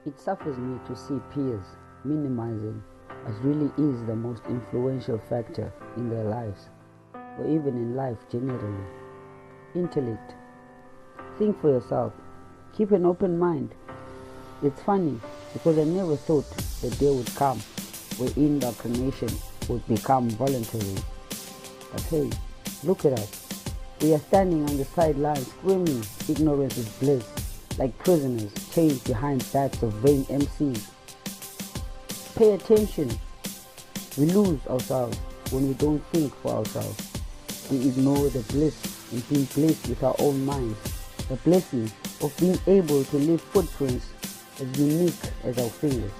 It suffers me to see peers minimizing what really is the most influential factor in their lives, or even in life generally. Intellect. Think for yourself. Keep an open mind. It's funny because I never thought the day would come where indoctrination would become voluntary. But hey, look at us. We are standing on the sidelines screaming ignorance is bliss, like prisoners chained behind backs of vain MCs. Pay attention. We lose ourselves when we don't think for ourselves. We ignore the bliss in being blessed with our own minds, the blessing of being able to leave footprints as unique as our fingers.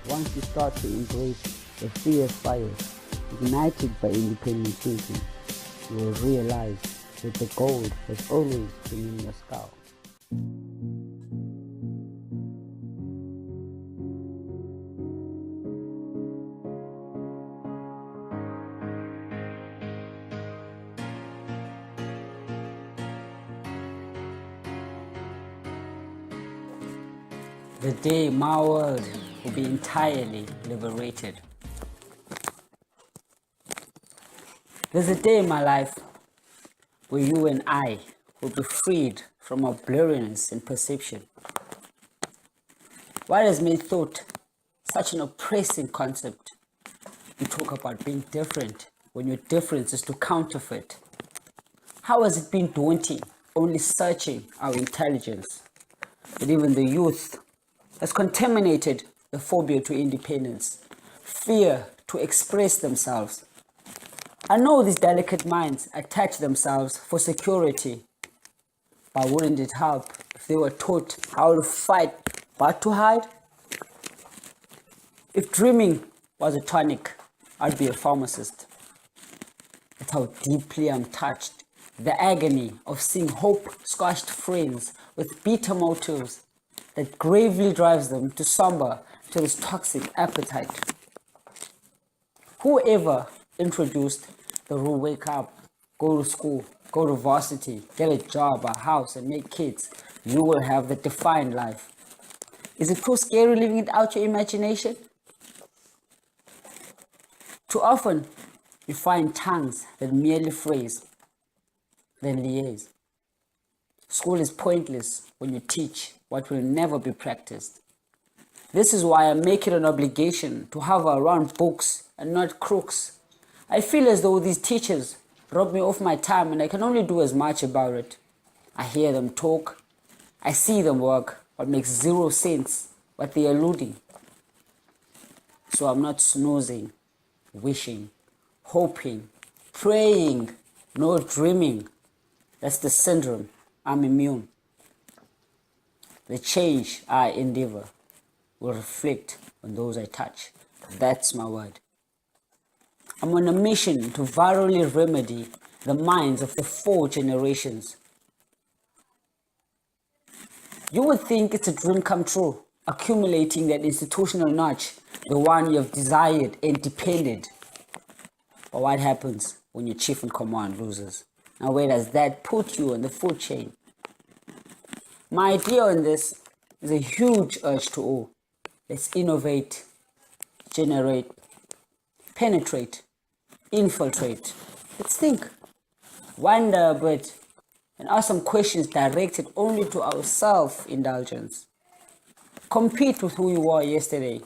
Once you start to embrace the fierce fires ignited by independent thinking, you will realize that the gold has always been in your skull. The day my world will be entirely liberated. There's a day in my life where you and I will be freed from our blurriness in perception. What has made thought such an oppressive concept? You talk about being different when your difference is to counterfeit. How has it been daunting, only searching our intelligence? But even the youth has contaminated the phobia to independence, fear to express themselves. I know these delicate minds attach themselves for security, but wouldn't it help if they were taught how to fight but to hide? If dreaming was a tonic, I'd be a pharmacist. That's how deeply I'm touched. The agony of seeing hope-squashed friends with bitter motives that gravely drives them to slumber to this toxic appetite. Whoever introduced the rule, wake up, go to school, go to varsity, get a job, a house, and make kids, you will have the defined life. Is it too scary living it out your imagination? Too often, you find tongues that merely phrase, then liaise. School is pointless when you teach what will never be practiced. This is why I make it an obligation to hover around books and not crooks. I feel as though these teachers rob me of my time and I can only do as much about it. I hear them talk, I see them work, but makes zero sense what they are alluding. So I'm not snoozing, wishing, hoping, praying, no dreaming. That's the syndrome. I'm immune. The change I endeavor will reflect on those I touch. That's my word. I'm on a mission to virally remedy the minds of the 4 generations. You would think it's a dream come true, accumulating that institutional notch, the one you have desired and depended. But what happens when your chief in command loses? Now where does that put you on the food chain? My idea on this is a huge urge to all. Let's innovate, generate, penetrate, infiltrate. Let's think, wonder a bit, and ask some questions directed only to our self-indulgence. Compete with who you were yesterday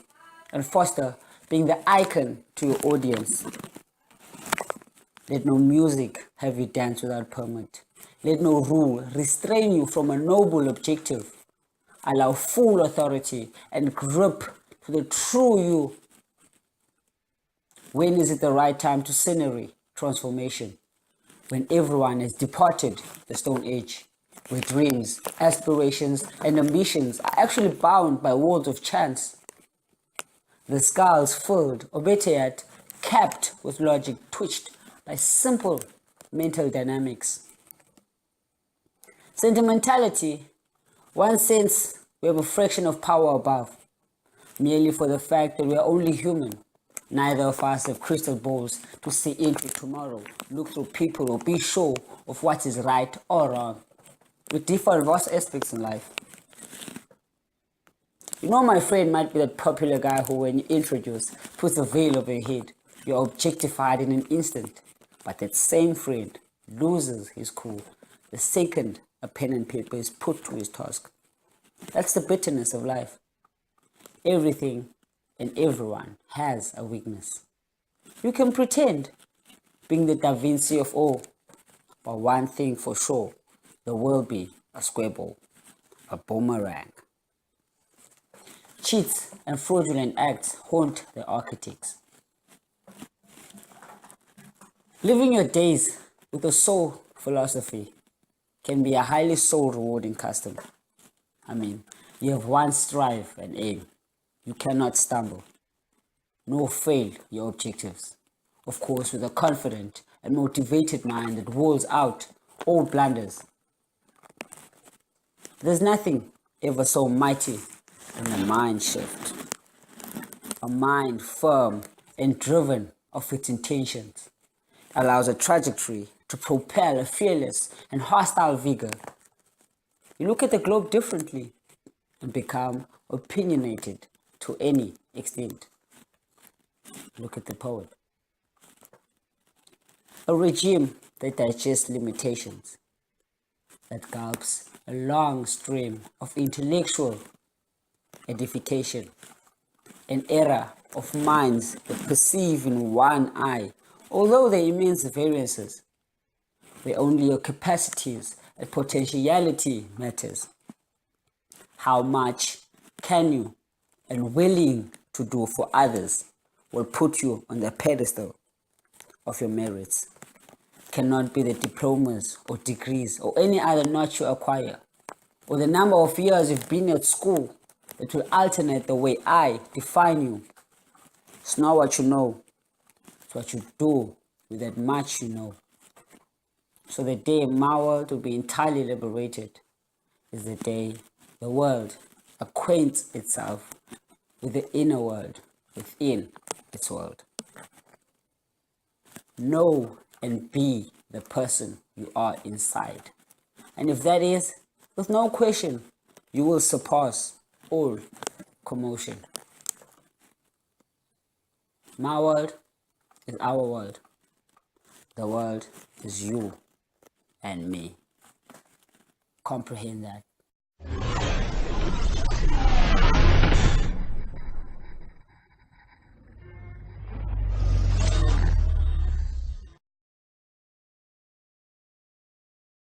and foster being the icon to your audience. Let no music have you dance without permit. Let no rule restrain you from a noble objective. Allow full authority and grip to the true you. When is it the right time to scenery transformation? When everyone has departed the Stone Age, where dreams, aspirations, and ambitions are actually bound by words of chance. The skulls filled, or better yet, capped with logic twitched by simple mental dynamics. Sentimentality, one sense we have a fraction of power above, merely for the fact that we are only human. Neither of us have crystal balls to see into tomorrow, look through people, or be sure of what is right or wrong. We differ in vast aspects in life. You know, my friend might be that popular guy who, when you introduce, puts a veil over your head. You're objectified in an instant. But that same friend loses his cool the second a pen and paper is put to his task. That's the bitterness of life. Everything and everyone has a weakness. You can pretend being the Da Vinci of all, but one thing for sure, there will be a square ball, a boomerang. Cheats and fraudulent acts haunt the architects. Living your days with a soul philosophy can be a highly soul rewarding custom. You have one strive and aim. You cannot stumble, nor fail your objectives. Of course, with a confident and motivated mind that rules out all blunders. There's nothing ever so mighty than a mind shift. A mind firm and driven of its intentions allows a trajectory to propel a fearless and hostile vigor. You look at the globe differently and become opinionated to any extent. Look at the poet. A regime that digests limitations, that gulps a long stream of intellectual edification, an era of minds that perceive in one eye, although there are immense variances, where only your capacities and potentiality matters. How much can you and willing to do for others will put you on the pedestal of your merits. Cannot be the diplomas or degrees or any other notch you acquire, or the number of years you've been at school that will alternate the way I define you. It's not what you know, it's what you do with that much you know. So the day my world will be entirely liberated is the day the world acquaints itself with the inner world within its world. Know and be the person you are inside. And if that is, with no question, you will surpass all commotion. My world is our world. The world is you and me. Comprehend that.